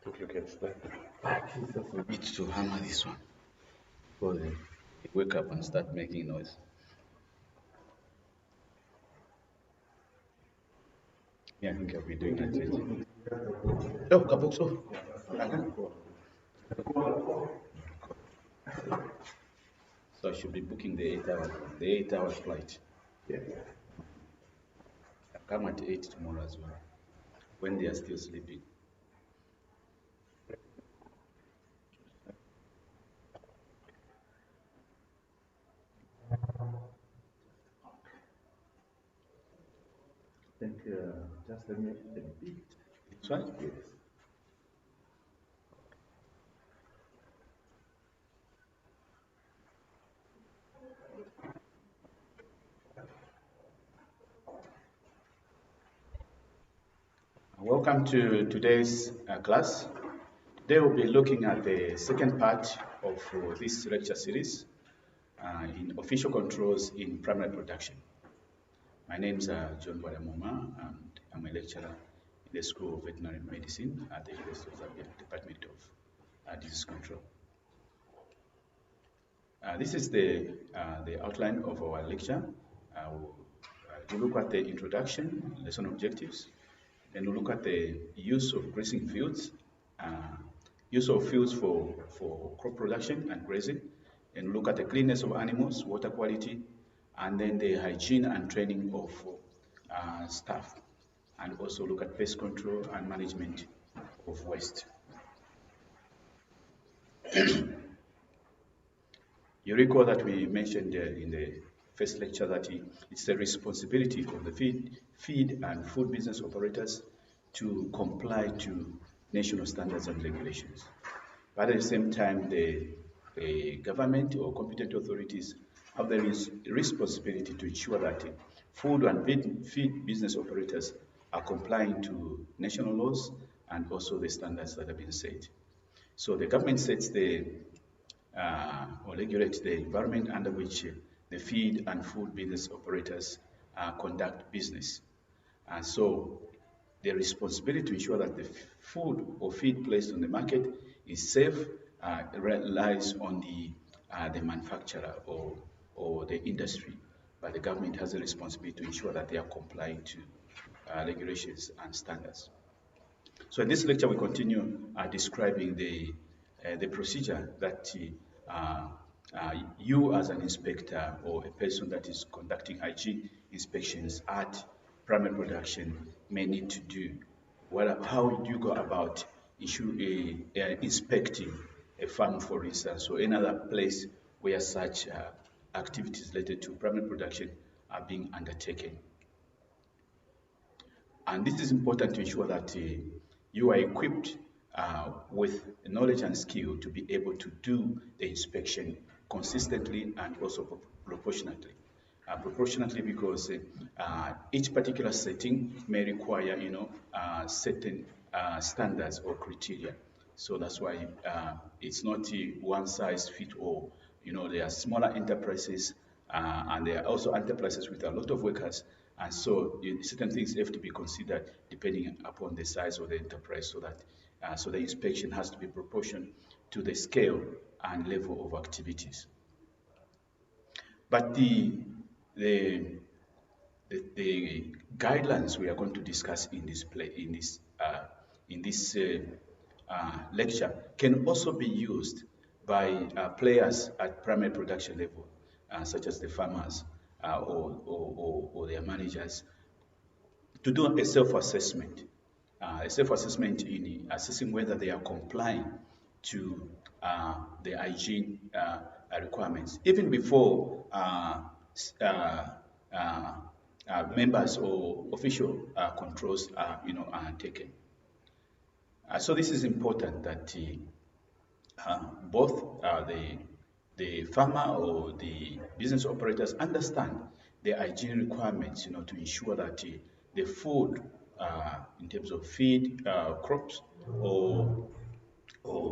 Look at that. We need to hammer this one before they wake up and start making noise. Yeah, I think I'll be doing that later. Oh, Kabokso. So I should be booking the 8 hour flight. Yeah. I'll come at 8 tomorrow as well, when they are still sleeping. I think just a bit. This one? Yes. Welcome to today's class. Today we'll be looking at the second part of this lecture series in official controls in primary production. My name is John Wadamoma, and I'm a lecturer in the School of Veterinary Medicine at the University of Zambia Department of Disease Control. This is the outline of our lecture. We'll look at the introduction, lesson objectives, then we'll look at the use of grazing fields, use of fields for crop production and grazing, and look at the cleanness of animals, water quality, and then the hygiene and training of staff, and also look at pest control and management of waste. You recall that we mentioned in the first lecture that it's the responsibility of the feed and food business operators to comply to national standards and regulations. But at the same time, the government or competent authorities have the responsibility to ensure that food and feed business operators are complying to national laws and also the standards that have been set. So the government sets or regulates the environment under which the feed and food business operators conduct business. And so the responsibility to ensure that the food or feed placed on the market is safe relies on the manufacturer or the industry. But the government has a responsibility to ensure that they are complying to regulations and standards. So in this lecture, we continue describing the procedure that you as an inspector or a person that is conducting hygiene inspections at primary production may need to do. How do you go about inspecting a farm, for instance, or another place where such activities related to primary production are being undertaken? And this is important to ensure that you are equipped with knowledge and skill to be able to do the inspection consistently and also proportionately. Proportionately because each particular setting may require, certain standards or criteria. So that's why it's not one size fits all. There are smaller enterprises and there are also enterprises with a lot of workers. And so certain things have to be considered depending upon the size of the enterprise, so that so the inspection has to be proportional to the scale and level of activities. But the guidelines we are going to discuss in this lecture can also be used by players at primary production level, such as the farmers or their managers, to do a self-assessment. In assessing whether they are complying to the hygiene requirements, even before members or official controls are taken. So this is important that both the farmer or the business operators understand the hygiene requirements, to ensure that the food, in terms of feed, crops, or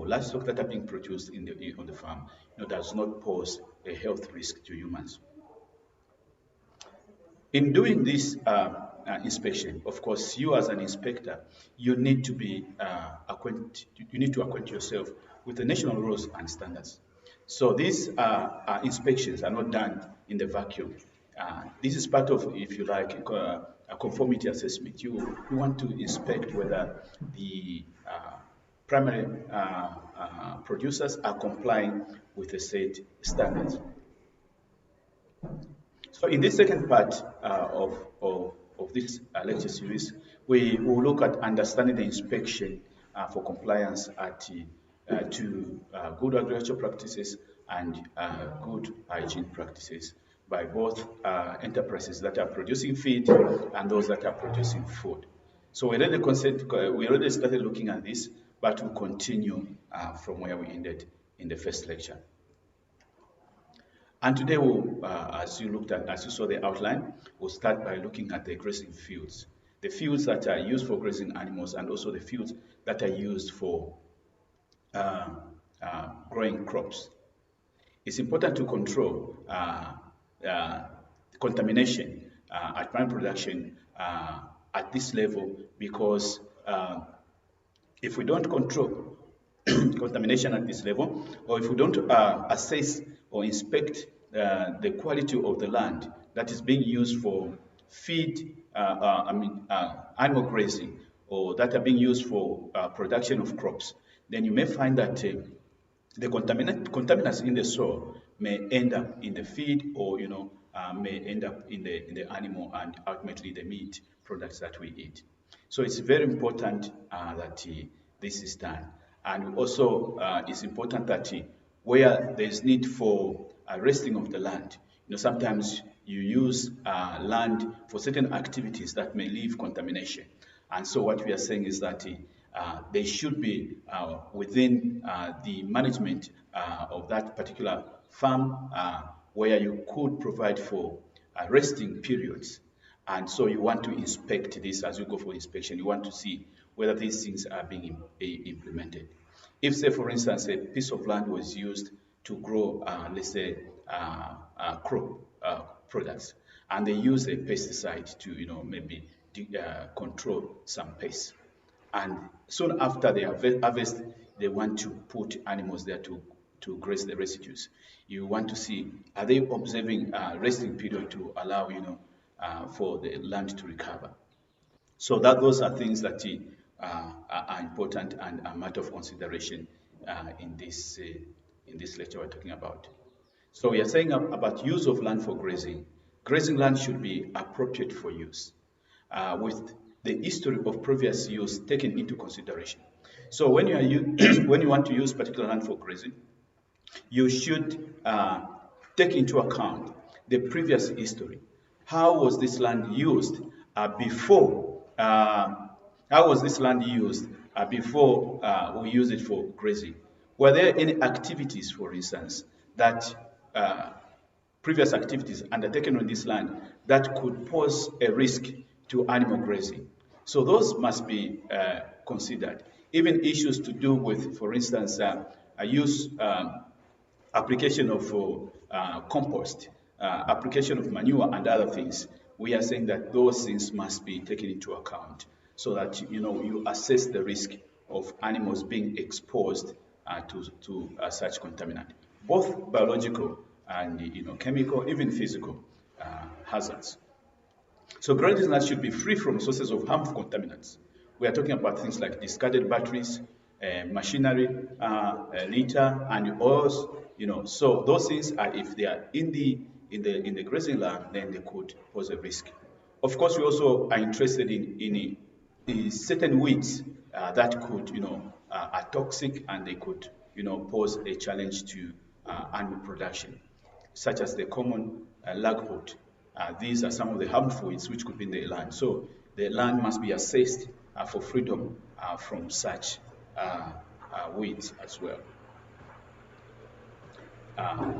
livestock that are being produced on the farm, does not pose a health risk to humans. In doing this inspection. Of course, you as an inspector, you need to be you need to acquaint yourself with the national rules and standards. So these inspections are not done in the vacuum. This is part of, if you like, a conformity assessment. You want to inspect whether the primary producers are complying with the set standards. So in this second part of this lecture series, we will look at understanding the inspection for compliance to good agricultural practices and good hygiene practices by both enterprises that are producing feed and those that are producing food. So we already started looking at this, but we'll continue from where we ended in the first lecture. And today, as you saw the outline, we'll start by looking at the grazing fields, the fields that are used for grazing animals, and also the fields that are used for growing crops. It's important to control contamination at plant production at this level because if we don't control contamination at this level, or if we don't assess or inspect the quality of the land that is being used for feed, animal grazing, or that are being used for production of crops, then you may find that the contaminants in the soil may end up in the feed, or may end up in the animal and ultimately the meat products that we eat. So it's very important that this is done. And also, it's important that where there's need for resting of the land, sometimes you use land for certain activities that may leave contamination. And so what we are saying is that they should be within the management of that particular farm where you could provide for resting periods. And so you want to inspect this as you go for inspection. You want to see whether these things are being implemented. If, say, for instance, a piece of land was used to grow, let's say, crop products, and they use a pesticide to, maybe control some pests, and soon after they harvest, they want to put animals there to graze the residues. You want to see, are they observing a resting period to allow, for the land to recover? So those are things that are important and a matter of consideration in this lecture we're talking about. So we are saying about use of land for grazing. Grazing land should be appropriate for use, with the history of previous use taken into consideration. So when you are when you want to use particular land for grazing, you should take into account the previous history. How was this land used before? How was this land used before we use it for grazing? Were there any activities, for instance, that previous activities undertaken on this land that could pose a risk to animal grazing? So those must be considered. Even issues to do with, for instance, use application of compost, application of manure and other things. We are saying that those things must be taken into account so that you assess the risk of animals being exposed to such contaminant, both biological and chemical, even physical hazards. So grazing land should be free from sources of harmful contaminants. We are talking about things like discarded batteries, machinery, litter, and oils. So those things are, if they are in the grazing land, then they could pose a risk. Of course, we also are interested in certain weeds that could, are toxic, and they could, pose a challenge to animal production, such as the common lagwood. These are some of the harmful weeds which could be in the land. So the land must be assessed for freedom from such weeds as well.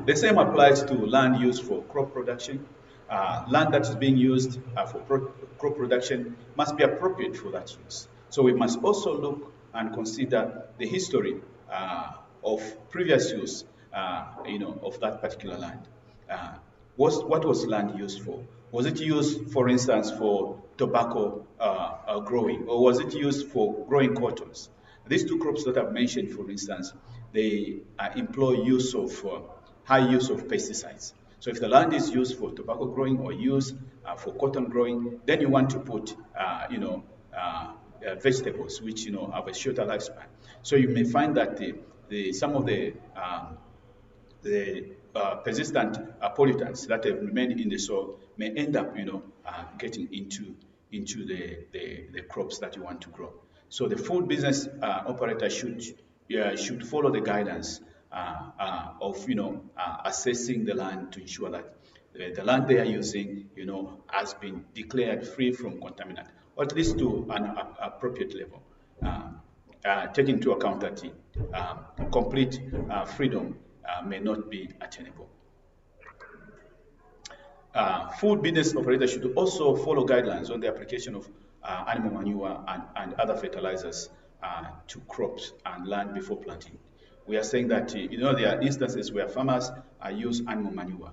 The same applies to land used for crop production. Land that is being used for crop production must be appropriate for that use. So we must also look and consider the history of previous use, of that particular land. What was land used for? Was it used, for instance, for tobacco growing, or was it used for growing cottons? These two crops that I've mentioned, for instance, they employ high use of pesticides. So if the land is used for tobacco growing or used for cotton growing, then you want to put, vegetables which have a shorter lifespan. So you may find that some of the persistent pollutants that have remained in the soil may end up, getting into the crops that you want to grow. So the food business operator should follow the guidance of assessing the land to ensure that the land they are using, has been declared free from contaminant, or at least to an appropriate level. Taking into account that complete freedom may not be attainable. Food business operators should also follow guidelines on the application of animal manure and other fertilizers to crops and land before planting. We are saying that there are instances where farmers use animal manure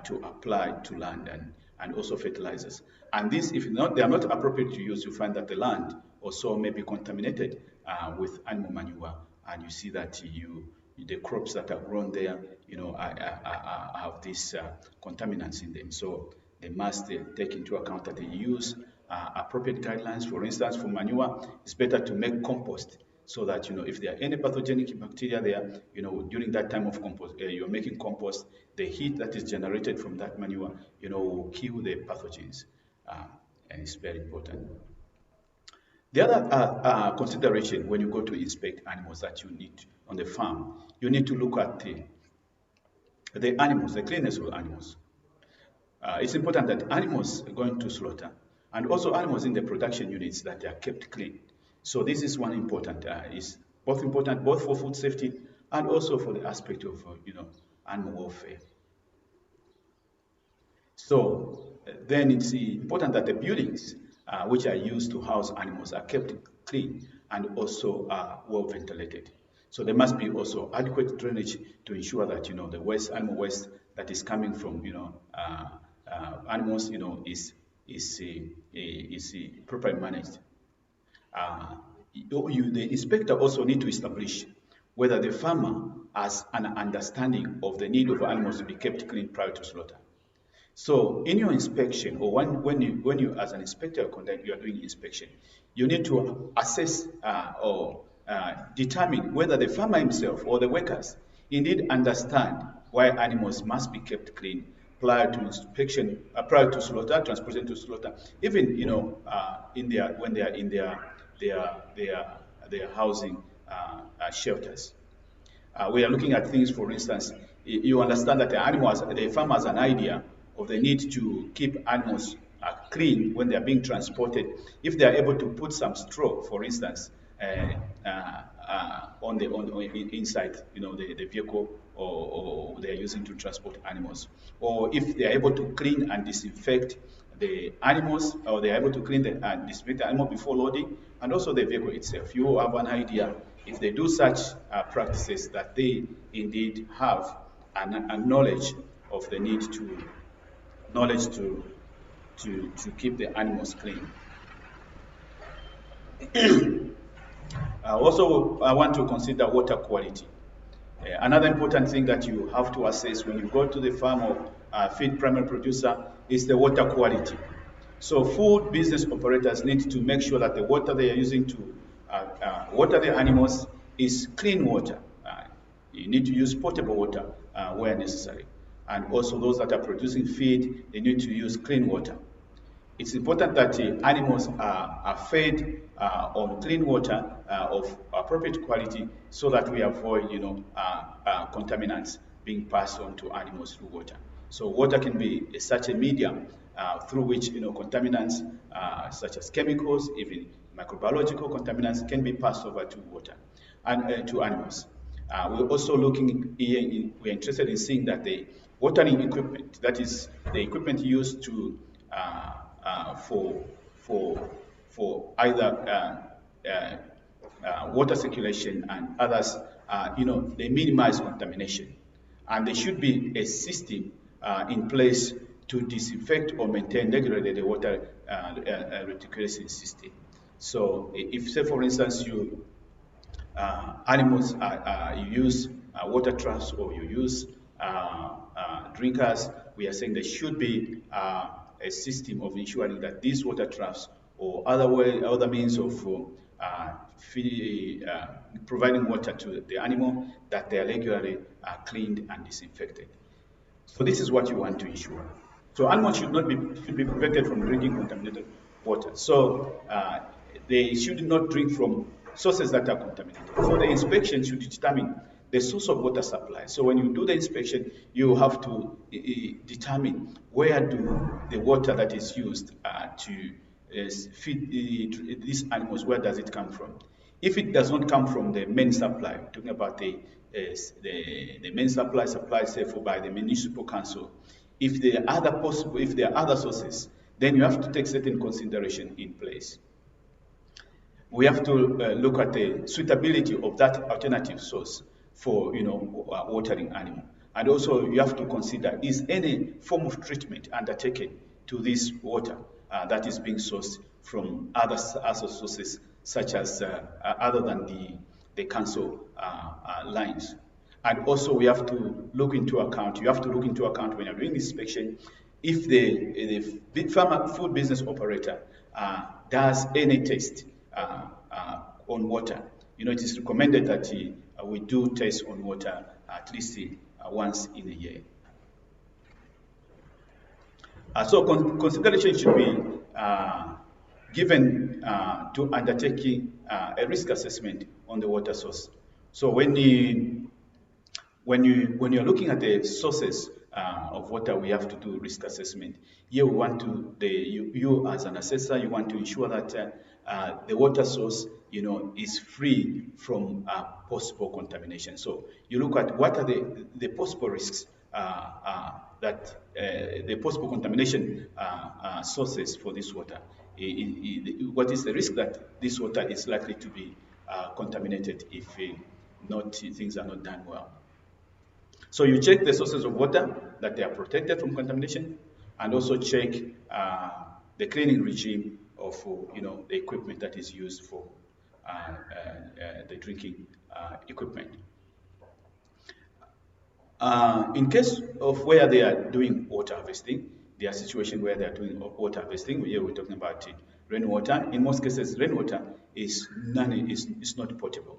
to apply to land and also fertilizers. And this, if they are not appropriate to use, you find that the land or soil may be contaminated with animal manure, and you see that the crops that are grown there, have these contaminants in them. So they must take into account that they use appropriate guidelines. For instance, for manure, it's better to make compost so that if there are any pathogenic bacteria there, during that time of compost, you're making compost, the heat that is generated from that manure, will kill the pathogens, and it's very important. The other consideration when you go to inspect animals that you need on the farm, you need to look at the animals, the cleanness of animals. It's important that animals going to slaughter and also animals in the production units that they are kept clean. So this is one important, is both important both for food safety and also for the aspect of animal welfare. So then it's important that the buildings which are used to house animals are kept clean and also well ventilated. So there must be also adequate drainage to ensure that the animal waste that is coming from animals is properly managed. The inspector also need to establish whether the farmer has an understanding of the need of animals to be kept clean prior to slaughter. So in your inspection, or when you as an inspector you are doing inspection, you need to assess or determine whether the farmer himself or the workers indeed understand why animals must be kept clean prior to inspection, prior to slaughter, transportation to slaughter, even when they are in their housing shelters. We are looking at things, for instance, you understand that the farmer has an idea of the need to keep animals clean when they are being transported. If they are able to put some straw, for instance, inside the vehicle or they are using to transport animals, or if they are able to clean and disinfect the animals, or they are able to clean and disinfect the animal before loading, and also the vehicle itself. You have an idea if they do such practices that they indeed have a knowledge of the need to keep the animals clean. Also, I want to consider water quality. Another important thing that you have to assess when you go to the farm or feed primary producer is the water quality. So food business operators need to make sure that the water they are using to water the animals is clean water. You need to use potable water where necessary. And also those that are producing feed, they need to use clean water. It's important that animals are fed on clean water of appropriate quality so that we avoid contaminants being passed on to animals through water. So water can be such a medium through which contaminants such as chemicals, even microbiological contaminants can be passed over to water and to animals. We're also we're interested in seeing that the watering equipment, that is the equipment used to for either water circulation and others, they minimize contamination, and there should be a system in place to disinfect or maintain regularly the water reticulation system. So if, say, for instance, you animals you use water troughs or you use drinkers, we are saying there should be a system of ensuring that these water troughs or other means of providing water to the animal, that they are regularly cleaned and disinfected. So this is what you want to ensure. So animals should be prevented from drinking contaminated water. So they should not drink from sources that are contaminated. So the inspection should determine the source of water supply. So when you do the inspection, you have to determine where do the water that is used to feed these animals, where does it come from? If it does not come from the main supply, talking about the main supply supplied, say, for by the municipal council, if there are other sources, then you have to take certain consideration in place. We have to look at the suitability of that alternative source for watering animal, and also you have to consider, is any form of treatment undertaken to this water that is being sourced from other sources, such as other than the council lines. And also we have to look into account, you have to look into account when you're doing inspection, if the farmer food business operator does any test on water. It is recommended that we do tests on water at least once in a year. So consideration should be given to undertaking a risk assessment on the water source. So when you're looking at the sources of water, we have to do risk assessment. Here we want to, you as an assessor, you want to ensure that the water source, is free from possible contamination. So you look at what are the possible risks that the possible contamination sources for this water. What is the risk that this water is likely to be contaminated if things are not done well? So you check the sources of water, that they are protected from contamination, and also check the cleaning regime of the equipment that is used for the drinking equipment. In case of where they are doing water harvesting, there are situations where they are doing water harvesting. Here we're talking about rainwater. In most cases, rainwater is not potable.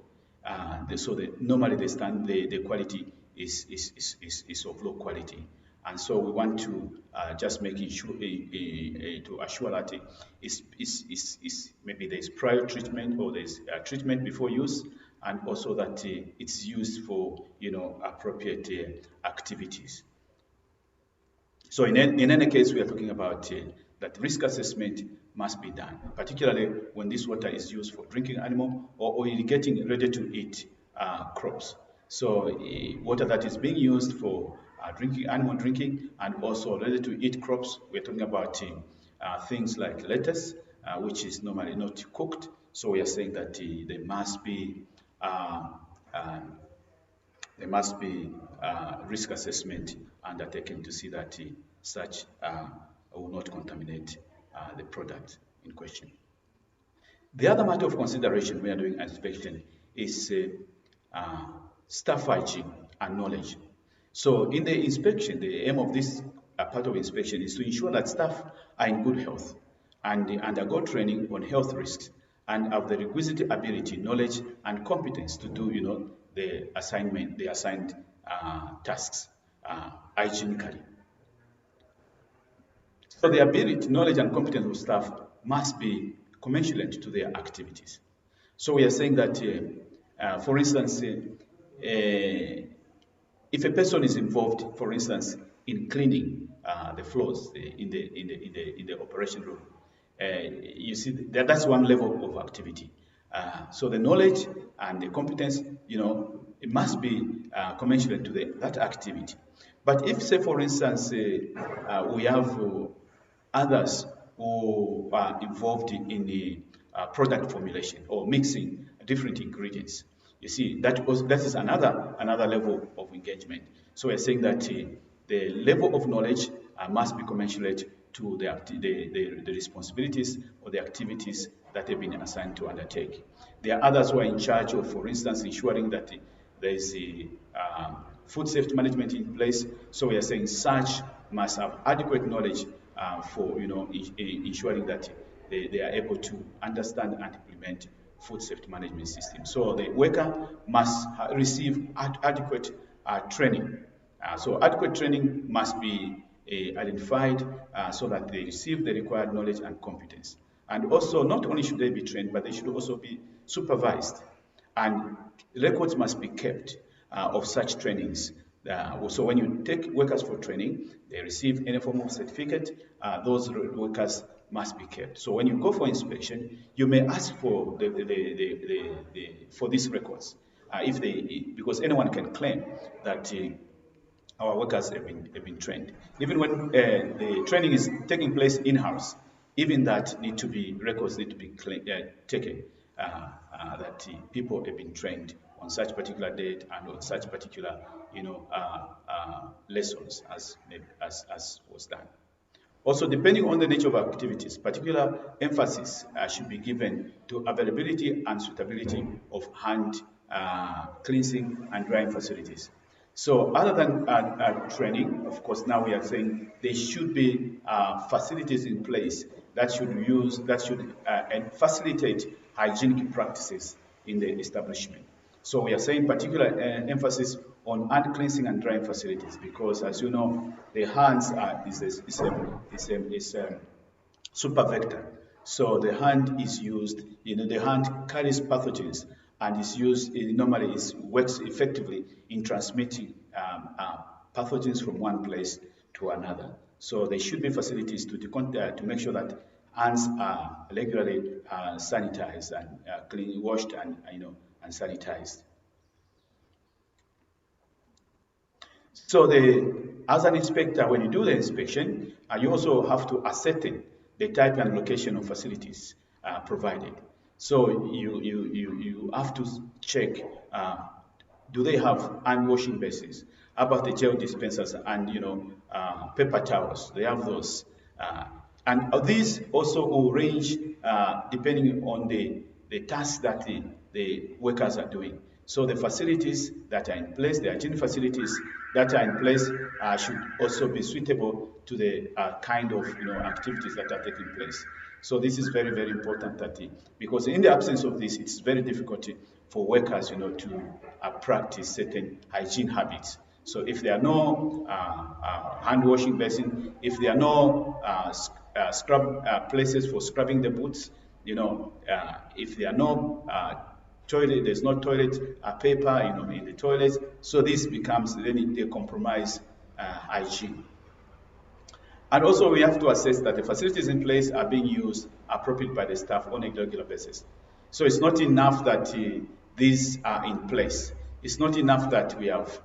So normally the quality is of low quality, and so we want to just making sure to assure that maybe there is prior treatment or there is treatment before use, and also that it's used for appropriate activities. So in any case, we are talking about that risk assessment must be done, particularly when this water is used for drinking animal or irrigating ready-to-eat crops. So water that is being used for animal drinking and also ready-to-eat crops, we're talking about things like lettuce, which is normally not cooked. So we are saying that there must be risk assessment undertaken to see that such will not contaminate the product in question. The other matter of consideration when we are doing inspection is staff hygiene and knowledge. So in the inspection, the aim of this part of inspection is to ensure that staff are in good health and they undergo training on health risks and have the requisite ability, knowledge, and competence to do the assigned tasks hygienically. So the ability, knowledge, and competence of staff must be commensurate to their activities. So we are saying that, for instance, if a person is involved, for instance, in cleaning the floors in the operation room, you see that's one level of activity. So the knowledge and the competence, it must be commensurate to that activity. But if, say, for instance, we have others who are involved in the product formulation or mixing different ingredients, you see, that is another level of engagement. So we're saying that the level of knowledge must be commensurate to the responsibilities or the activities that they've been assigned to undertake. There are others who are in charge of, for instance, ensuring that there is a food safety management in place. So we are saying such must have adequate knowledge for ensuring that they are able to understand and implement food safety management system. So the worker must receive adequate training. So adequate training must be identified so that they receive the required knowledge and competence. And also, not only should they be trained, but they should also be supervised. And records must be kept of such trainings. So when you take workers for training, they receive any form of certificate, those workers must be kept. So when you go for inspection, you may ask for for these records, because anyone can claim that our workers have been trained. Even when the training is taking place in-house, even that records need to be taken, that people have been trained on such particular date and on such particular, lessons as was done. Also, depending on the nature of activities, particular emphasis should be given to availability and suitability of hand cleansing and drying facilities. So other than training, of course, now we are saying there should be facilities in place that should and facilitate hygienic practices in the establishment. So we are saying particular emphasis on hand cleansing and drying facilities because, as you know, the hands is a super vector. So the hand is used, the hand carries pathogens and is used, normally works effectively in transmitting pathogens from one place to another. So there should be facilities to make sure that hands are regularly sanitized and washed and sanitized. So as an inspector, when you do the inspection, you also have to ascertain the type and location of facilities provided. So you have to check, do they have hand washing basins? How about the gel dispensers and paper towels? They have those. And these also will range depending on the tasks that the workers are doing. So the facilities that are in place, the hygiene facilities that are in place should also be suitable to the kind of activities that are taking place. So this is very, very important because in the absence of this, it's very difficult for workers to practice certain hygiene habits. So if there are no hand washing basin, if there are no scrub places for scrubbing the boots, if there are no toilet, there's no toilet paper, in the toilets. So this becomes then they compromise hygiene. And also we have to assess that the facilities in place are being used appropriately by the staff on a regular basis. So it's not enough that these are in place. It's not enough that we have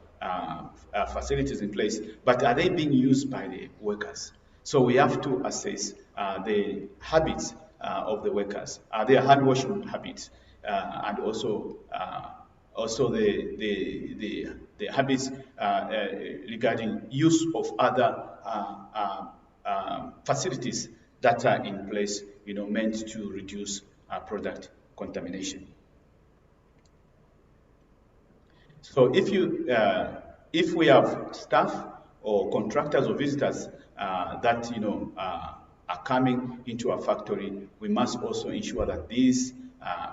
facilities in place, but are they being used by the workers? So we have to assess the habits of the workers. Are there hand washing habits? And also the habits regarding use of other facilities that are in place, meant to reduce product contamination. So if we have staff or contractors or visitors that are coming into our factory, we must also ensure that these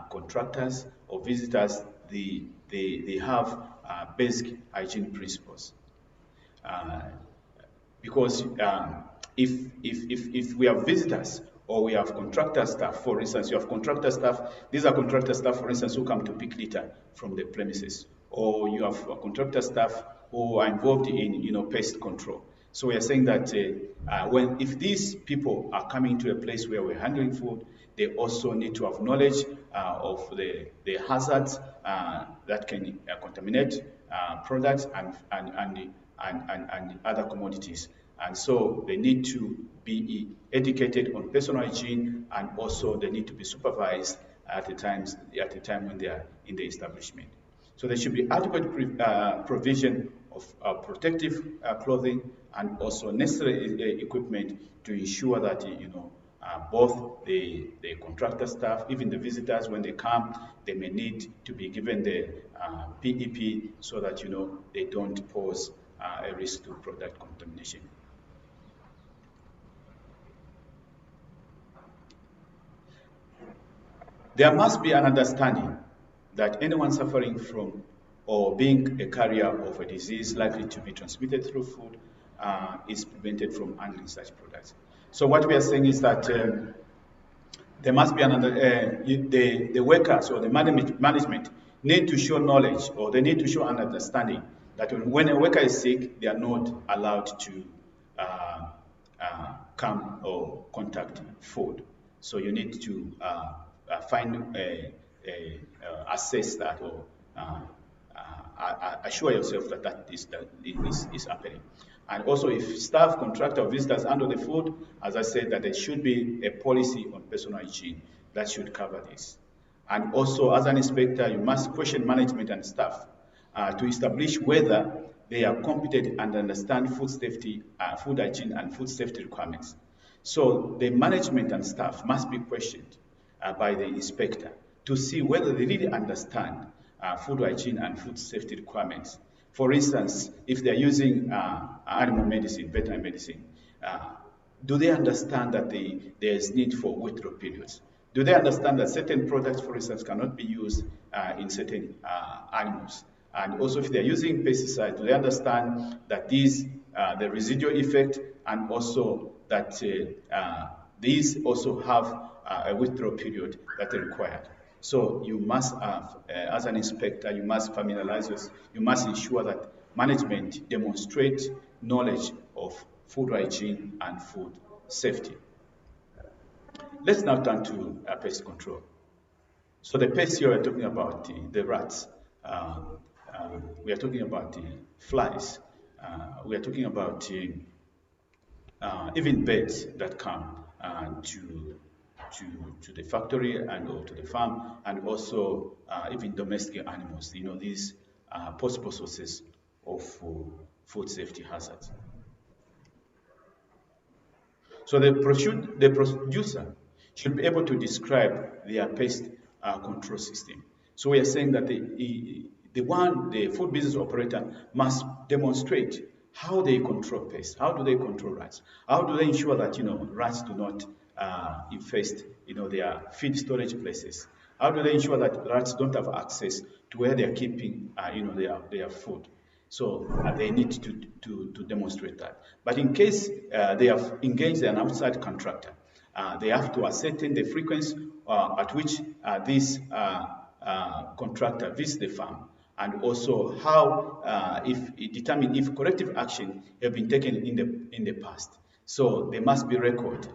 contractors or visitors they have basic hygiene principles. Because if we have visitors or we have contractor staff, for instance, you have contractor staff, these are contractor staff, for instance, who come to pick litter from the premises, or you have contractor staff who are involved in pest control. So we are saying that if these people are coming to a place where we're handling food, they also need to have knowledge of the hazards that can contaminate products and other commodities. And so they need to be educated on personal hygiene, and also they need to be supervised at the time when they are in the establishment. So there should be adequate provision of protective clothing and also necessary equipment to ensure that both the contractor staff, even the visitors when they come, they may need to be given the PEP so that they don't pose a risk to product contamination. There must be an understanding that anyone suffering from or being a carrier of a disease likely to be transmitted through food is prevented from handling such products. So what we are saying is that there must be the workers or the management need to show knowledge, or they need to show an understanding that when a worker is sick, they are not allowed to come or contact food. So you need to assess that, or assure yourself that is happening. And also, if staff, contractor, or visitors handle the food, as I said, that there should be a policy on personal hygiene that should cover this. And also, as an inspector, you must question management and staff to establish whether they are competent and understand food safety, food hygiene, and food safety requirements. So the management and staff must be questioned by the inspector to see whether they really understand food hygiene and food safety requirements. For instance, if they're using animal medicine, veterinary medicine, do they understand that there's need for withdrawal periods? Do they understand that certain products, for instance, cannot be used in certain animals? And also, if they're using pesticides, do they understand that the residual effect, and also that these also have a withdrawal period that are required? So you must have, as an inspector, you must familiarize yourself, you must ensure that management demonstrates knowledge of food hygiene and food safety. Let's now turn to pest control. So the pests here we're talking about the rats, we are talking about the flies, we are talking about even birds that come to the factory or to the farm, and also even domestic animals. These are possible sources of food safety hazards. So the producer should be able to describe their pest control system. So we are saying that the food business operator must demonstrate how they control pests, how do they control rats, how do they ensure that rats do not infest their feed storage places, how do they ensure that rats don't have access to where they are keeping their food. So they need to demonstrate that. But in case they have engaged an outside contractor, they have to ascertain the frequency at which this contractor visits the farm, and also how determine if corrective action have been taken in the past. So there must be record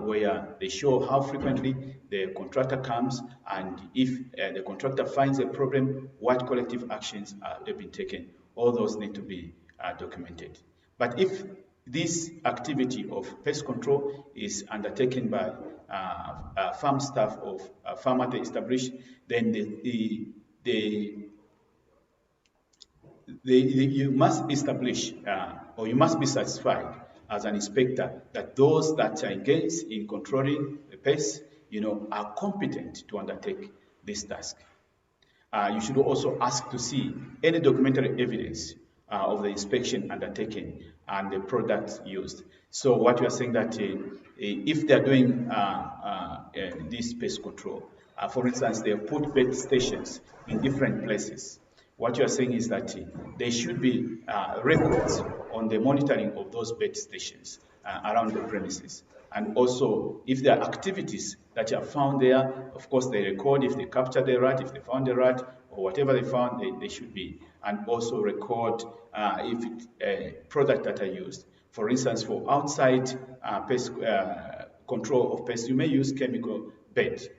where they show how frequently the contractor comes, and if the contractor finds a problem, what corrective actions have been taken. All those need to be documented. But if this activity of pest control is undertaken by farm staff of farm at the established, then you must establish or you must be satisfied as an inspector that those that are engaged in controlling the pests, are competent to undertake this task. You should also ask to see any documentary evidence of the inspection undertaken and the products used. So what you are saying that if they are doing this pest control, for instance, they have put bait stations in different places. What you are saying is that there should be records on the monitoring of those bait stations around the premises. And also, if there are activities that are found there, of course, they record if they captured the rat, if they found the rat, or whatever they found, they should be. And also record if products that are used. For instance, for outside pest control of pests, you may use chemical bait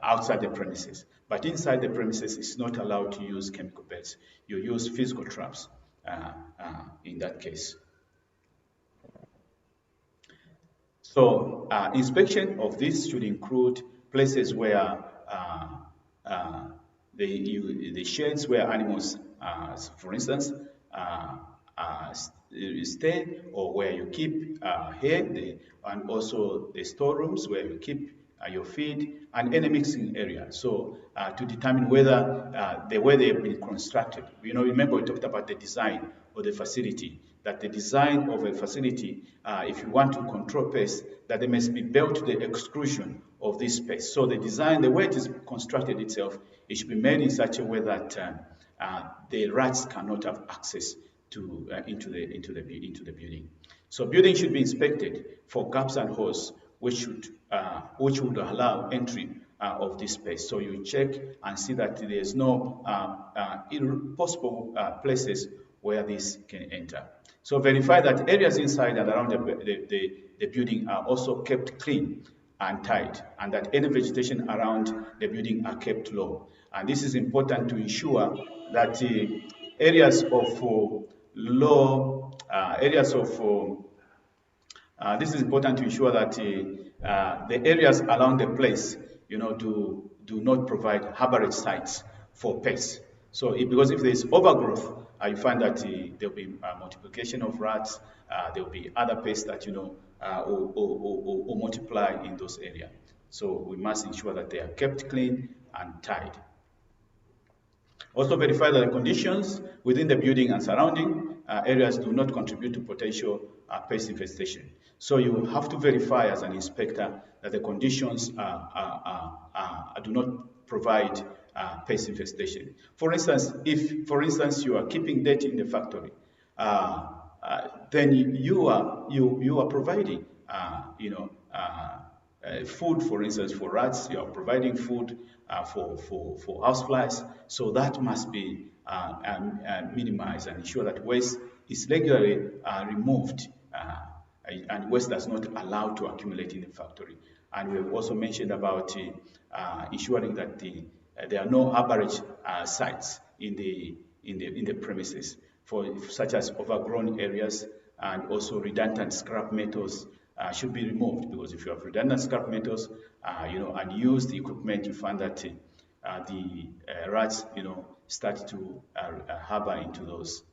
outside the premises. But inside the premises, it's not allowed to use chemical baits. You use physical traps in that case. So inspection of this should include places where the sheds where animals, for instance, stay, or where you keep hay, and also the storerooms where you keep your feed, and any mixing area. So to determine whether the way they have been constructed, remember we talked about the design of the facility, that the design of a facility, if you want to control pests, that they must be built to the exclusion of this space. So the design, the way it is constructed itself, it should be made in such a way that the rats cannot have access to into the building. So building should be inspected for gaps and holes which would allow entry of this space. So you check and see that there is no possible places where this can enter. So verify that areas inside and around the building are also kept clean and tight, and that any vegetation around the building are kept low. And this is important to ensure that areas of low areas of this is important to ensure that the areas along the place, do not provide harborage sites for pests. So, because if there is overgrowth, you find that there will be multiplication of rats. There will be other pests that will multiply in those areas. So we must ensure that they are kept clean and tied. Also verify that the conditions within the building and surrounding areas do not contribute to potential pest infestation. So you have to verify as an inspector that the conditions do not provide pest infestation. For instance, if you are keeping dirt in the factory, then you are providing food, for instance, for rats. You are providing food for houseflies. So that must be minimized and ensure that waste is regularly removed and waste does not allow to accumulate in the factory. And we have also mentioned about ensuring that there are no average sites in the premises, such as overgrown areas, and also redundant scrap metals should be removed, because if you have redundant scrap metals, and use the equipment, you find that the rats, start to harbor into those.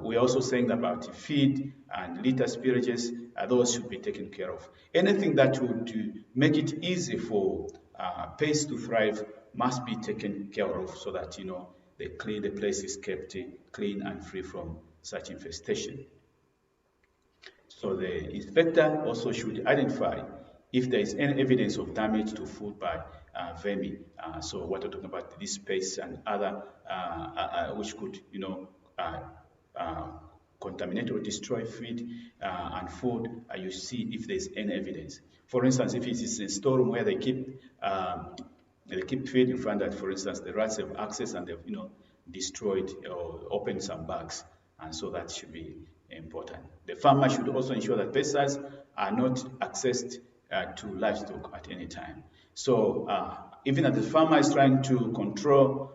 We're also saying about feed and litter spillages, those should be taken care of. Anything that would make it easy for pests to thrive must be taken care of, so that the place is kept clean and free from such infestation. So the inspector also should identify if there is any evidence of damage to food by vermin. So what we're talking about, these pests and other which could contaminate or destroy feed and food. You see if there's any evidence. For instance, if it is a storeroom where they keep feed, you find that, for instance, the rats have access and they've destroyed or opened some bags, and so that should be important. The farmer should also ensure that pesticides are not accessed to livestock at any time. So even if the farmer is trying to control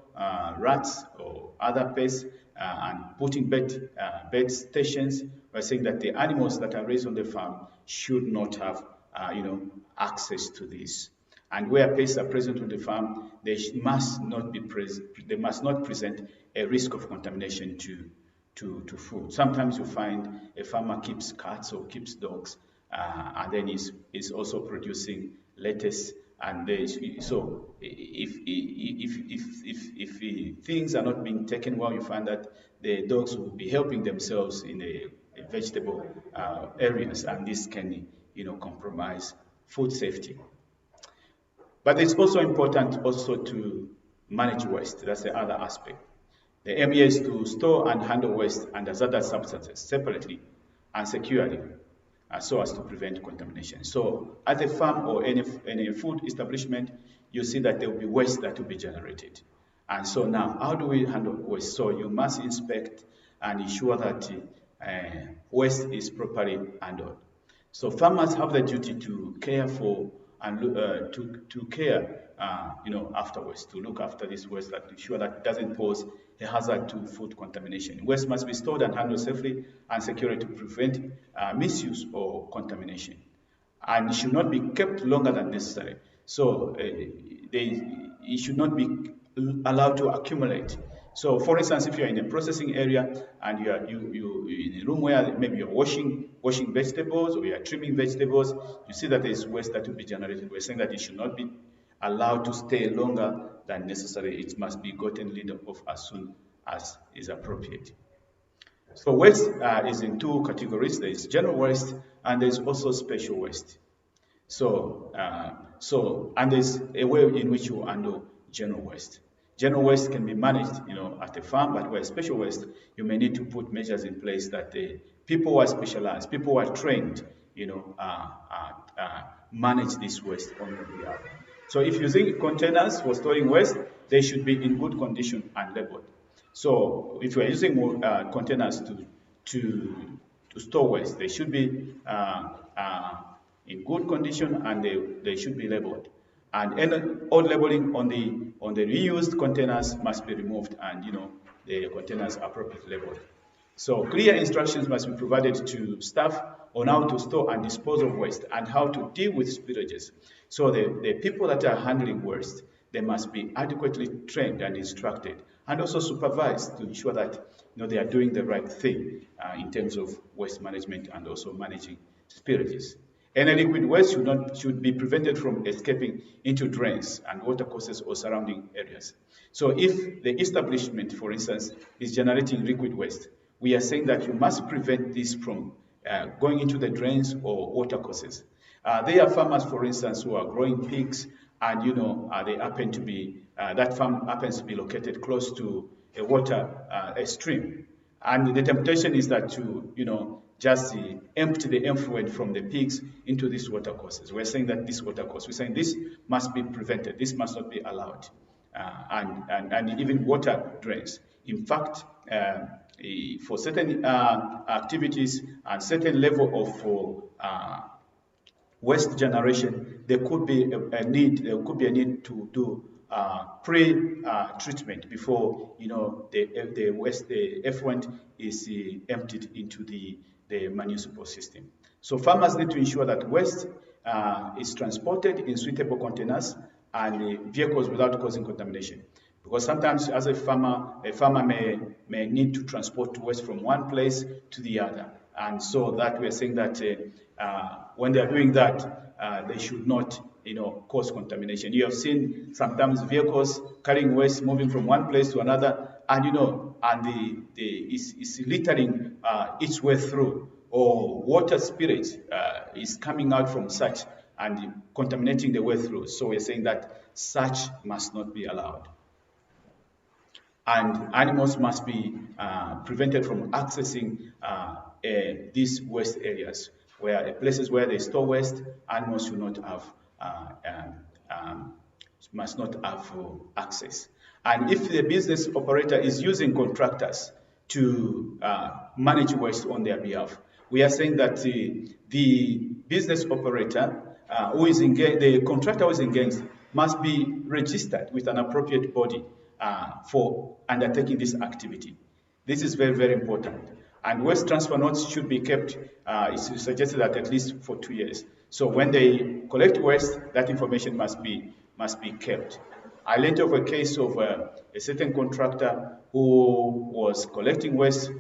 rats or other pests and putting bed stations, we're saying that the animals that are raised on the farm should not have access to this. And where pests are present on the farm, they must not present a risk of contamination to food. Sometimes you find a farmer keeps cats or keeps dogs, and then is also producing lettuce. And so if things are not being taken well, you find that the dogs will be helping themselves in the vegetable areas, and this can compromise food safety. But it's also important also to manage waste. That's the other aspect. The aim here is to store and handle waste and hazardous substances separately and securely, so as to prevent contamination. So at a farm or any food establishment, you see that there will be waste that will be generated. And so now, how do we handle waste? So you must inspect and ensure that waste is properly handled. So farmers have the duty to care for and to care afterwards, to look after this waste, that to ensure that it doesn't pose a hazard to food contamination. Waste must be stored and handled safely and securely to prevent misuse or contamination, and it should not be kept longer than necessary. So it should not be allowed to accumulate. So, for instance, if you're in a processing area and you in a room where maybe you're washing vegetables or you're trimming vegetables, you see that there is waste that will be generated. We're saying that it should not be allowed to stay longer than necessary. It must be gotten rid of as soon as is appropriate. So waste is in two categories. There is general waste and there is also special waste. So, and there's a way in which you handle general waste. General waste can be managed, at a farm, but where special waste, you may need to put measures in place that the people who are specialized, people who are trained, manage this waste on your behalf. So if using containers for storing waste, they should be in good condition and labeled. So if you are using containers to store waste, they should be in good condition and they should be labeled. And all labeling on the reused containers must be removed, and the containers appropriately labeled. So clear instructions must be provided to staff on how to store and dispose of waste and how to deal with spillages. So the people that are handling waste, they must be adequately trained and instructed and also supervised to ensure that they are doing the right thing in terms of waste management and also managing spillages. Any liquid waste should be prevented from escaping into drains and watercourses or surrounding areas. So if the establishment, for instance, is generating liquid waste, we are saying that you must prevent this from going into the drains or watercourses. There are farmers, for instance, who are growing pigs, and they happen to be that farm happens to be located close to a stream, and the temptation is that to just empty the effluent from the pigs into these watercourses. We're saying that we're saying this must be prevented. This must not be allowed, and even water drains. In fact, for certain activities and certain level of waste generation, there could be a need to do pre-treatment before the effluent is emptied into the municipal system. So farmers need to ensure that waste is transported in suitable containers and vehicles without causing contamination. Because sometimes, as a farmer may need to transport waste from one place to the other, and so that we are saying that when they are doing that, they should not, cause contamination. You have seen sometimes vehicles carrying waste moving from one place to another, and it's littering its way through, or water spillage is coming out from such and contaminating the way through. So we're saying that such must not be allowed. And animals must be prevented from accessing these waste areas, where places where they store waste, animals should not have must not have access. And if the business operator is using contractors to manage waste on their behalf, we are saying that the business operator the contractor who is engaged must be registered with an appropriate body for undertaking this activity. This is very, very important. And waste transfer notes should be kept, it's suggested that at least for 2 years. So when they collect waste, that information must be kept. I learned of a case of a certain contractor who was collecting waste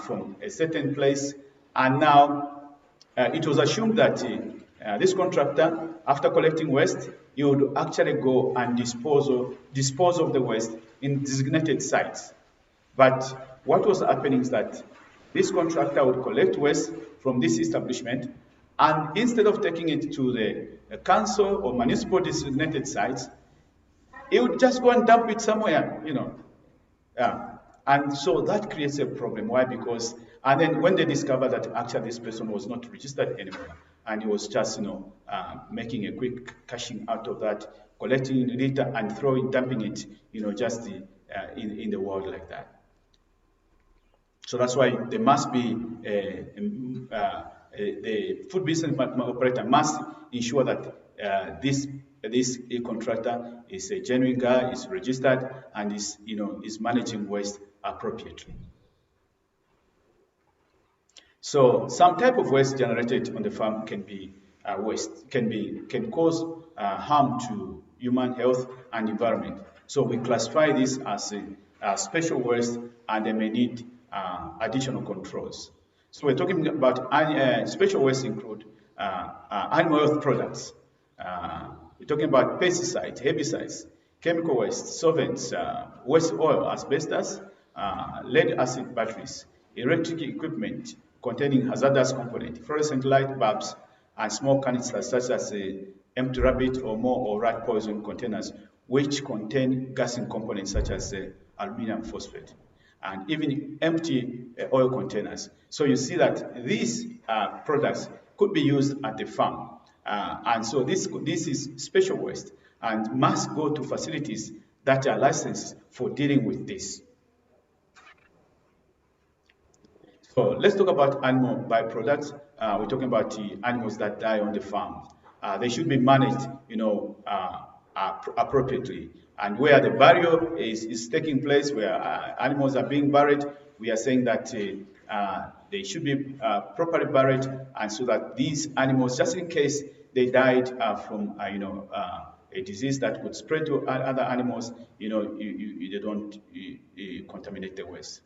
from a certain place, and now it was assumed that this contractor, after collecting waste, he would actually go and dispose of the waste in designated sites. But what was happening is that this contractor would collect waste from this establishment, and instead of taking it to the council or municipal designated sites, he would just go and dump it somewhere, And so that creates a problem. Why? Because, and then when they discover that actually this person was not registered anymore, and he was just, making a quick cashing out of that, collecting litter and dumping it, just in the world like that. So that's why there must be the food business operator must ensure that this contractor is a genuine guy, is registered, and is managing waste appropriately. So some type of waste generated on the farm can be can cause harm to human health and environment. So we classify this as special waste, and they may need additional controls. So we're talking about special waste include animal health products. We're talking about pesticides, herbicides, chemical waste, solvents, waste oil, asbestos, lead acid batteries, electric equipment containing hazardous component, fluorescent light bulbs, and small canisters such as empty rabbit or more or rat poison containers, which contain gassing components such as aluminum phosphate, and even empty oil containers. So you see that these products could be used at the farm. And so this is special waste and must go to facilities that are licensed for dealing with this. So let's talk about animal byproducts. We're talking about the animals that die on the farm. They should be managed, appropriately. And where the burial is taking place, where animals are being buried, we are saying that they should be properly buried, and so that these animals, just in case they died from a disease that could spread to other animals, they don't contaminate the waste.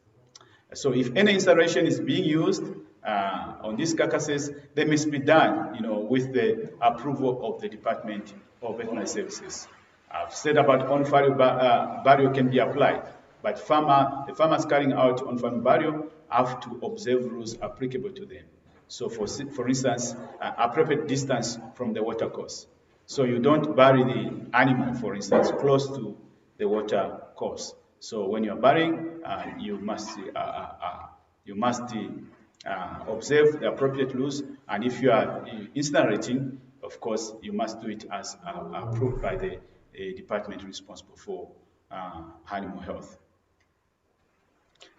So if any incineration is being used on these carcasses, they must be done, with the approval of the Department of Veterinary Services. I've said about on-farm burial can be applied, but the farmers carrying out on-farm burial have to observe rules applicable to them. So, for instance, appropriate distance from the water course. So you don't bury the animal, for instance, close to the water course. So when you're burying, you must observe the appropriate rules, and if you are incinerating, of course, you must do it as approved by the department responsible for animal health.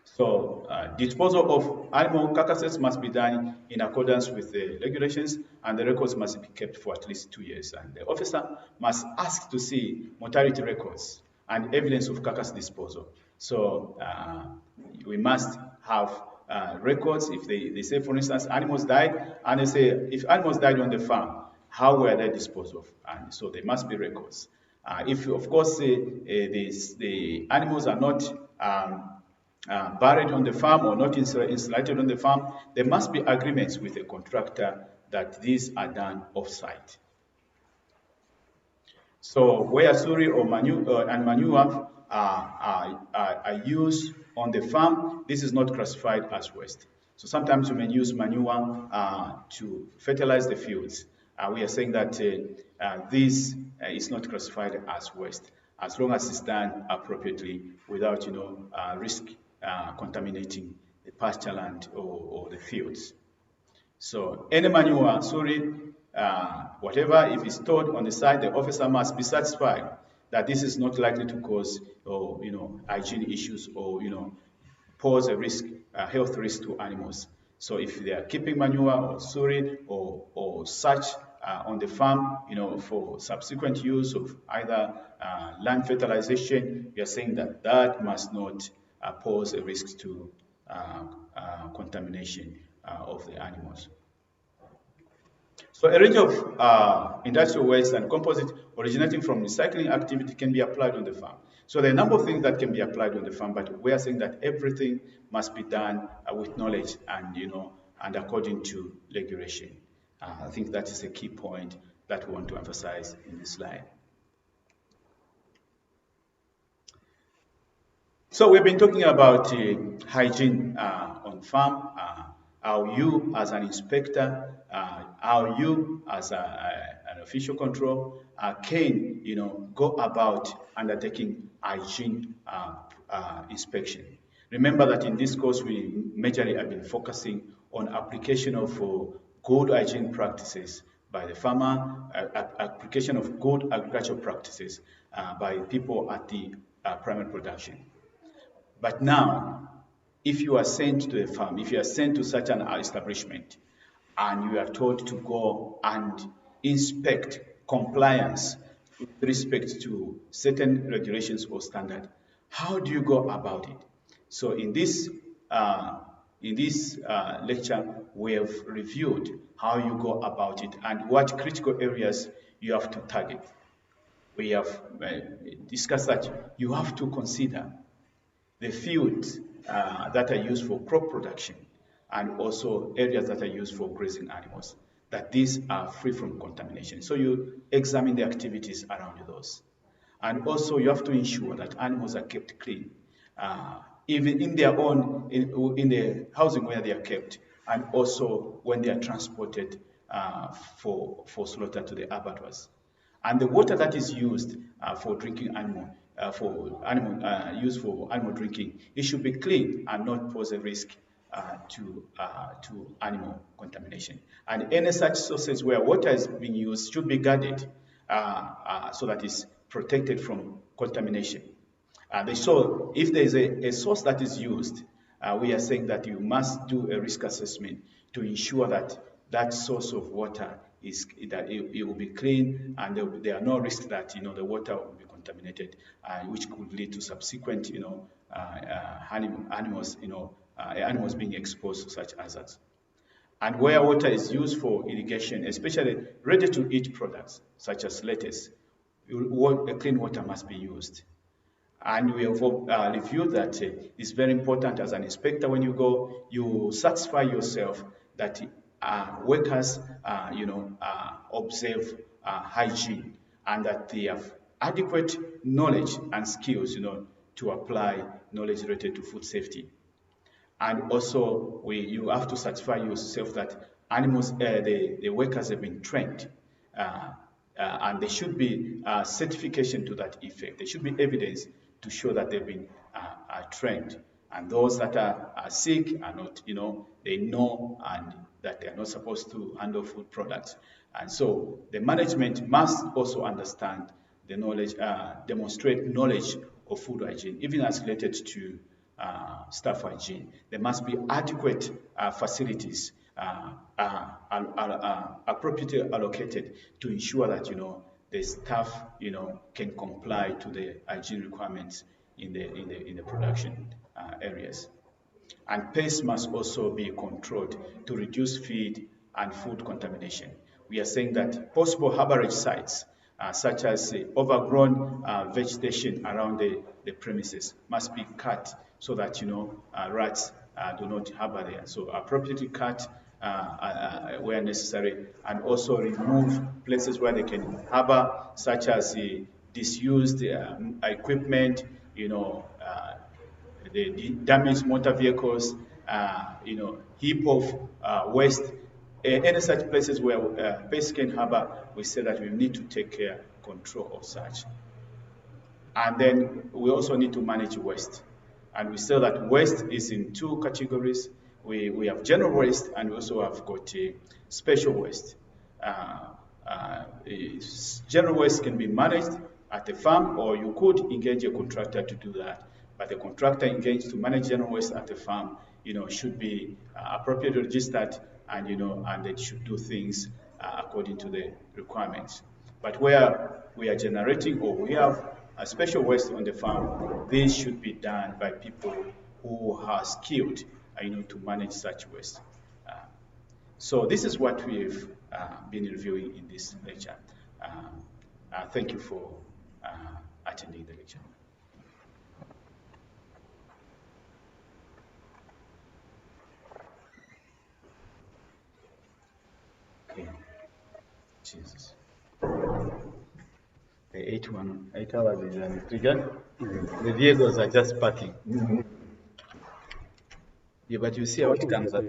So disposal of animal carcasses must be done in accordance with the regulations, and the records must be kept for at least 2 years. And the officer must ask to see mortality records and evidence of carcass disposal. So we must have records. If they say, for instance, animals died, and they say, if animals died on the farm, how were they disposed of? And so there must be records. If, of course, the animals are not buried on the farm or not incinerated on the farm, there must be agreements with the contractor that these are done off-site. So where suri or manure are used on the farm, this is not classified as waste. So sometimes you may use manure to fertilize the fields. We are saying that this is not classified as waste, as long as it's done appropriately without, risk contaminating the pasture land or the fields. So any manure, whatever, if it's stored on the site, the officer must be satisfied that this is not likely to cause, hygiene issues or, pose a risk, health risk to animals. So if they are keeping manure or suri or such on the farm, for subsequent use of either land fertilization, we are saying that that must not pose a risk to contamination of the animals. So a range of industrial waste and composite originating from recycling activity can be applied on the farm. So there are a number of things that can be applied on the farm, but we are saying that everything must be done with knowledge and, and according to regulation. I think that is a key point that we want to emphasize in this slide. So we've been talking about hygiene on farm, how you as an inspector, how you as an official control can, go about undertaking hygiene inspection. Remember that in this course, we majorly have been focusing on application of good hygiene practices by the farmer, application of good agricultural practices by people at the primary production. But now, if you are sent to a farm, if you are sent to such an establishment, and you are told to go and inspect compliance with respect to certain regulations or standard, how do you go about it? So in this lecture, we have reviewed how you go about it and what critical areas you have to target. We have discussed that you have to consider the fields that are used for crop production, and also areas that are used for grazing animals, that these are free from contamination. So you examine the activities around those. And also you have to ensure that animals are kept clean, even in their own, in the housing where they are kept, and also when they are transported for slaughter to the abattoirs. And the water that is used for drinking animal, used for animal drinking, it should be clean and not pose a risk to animal contamination. And any such sources where water is being used should be guarded so that it's protected from contamination. So if there is a source that is used, we are saying that you must do a risk assessment to ensure that that source of water is that it will be clean, and there are no risks that the water will be contaminated, which could lead to subsequent animals animals being exposed to such hazards. And where water is used for irrigation, especially ready-to-eat products such as lettuce, clean water must be used. And we have reviewed that it's very important as an inspector when you go, you satisfy yourself that workers, observe hygiene, and that they have adequate knowledge and skills, to apply knowledge related to food safety. And also, you have to satisfy yourself that animals, the workers have been trained, and there should be certification to that effect. There should be evidence to show that they've been trained. And those that are sick are not, they know and that they are not supposed to handle food products. And so the management must also understand the knowledge, demonstrate knowledge of food hygiene, even as related to staff hygiene. There must be adequate facilities appropriately allocated to ensure that the staff can comply to the hygiene requirements in the production areas. And pests must also be controlled to reduce feed and food contamination. We are saying that possible harborage sites, such as overgrown vegetation around the premises, must be cut so that rats do not harbor there. So appropriately cut where necessary, and also remove places where they can harbor, such as disused equipment, the damaged motor vehicles, heap of waste, any such places where pests can harbor. We say that we need to take control of such. And then we also need to manage waste. And we say that waste is in two categories. We have general waste, and we also have got special waste. General waste can be managed at the farm, or you could engage a contractor to do that. But the contractor engaged to manage general waste at the farm, should be appropriately registered, and and they should do things according to the requirements. But where we are generating, or we have a special waste on the farm, this should be done by people who are skilled, to manage such waste. So this is what we've been reviewing in this lecture. Thank you for attending the lecture. Okay. Jesus. The 8 hours is triggered. The vehicles are just parking. Yeah, but you see how it comes up.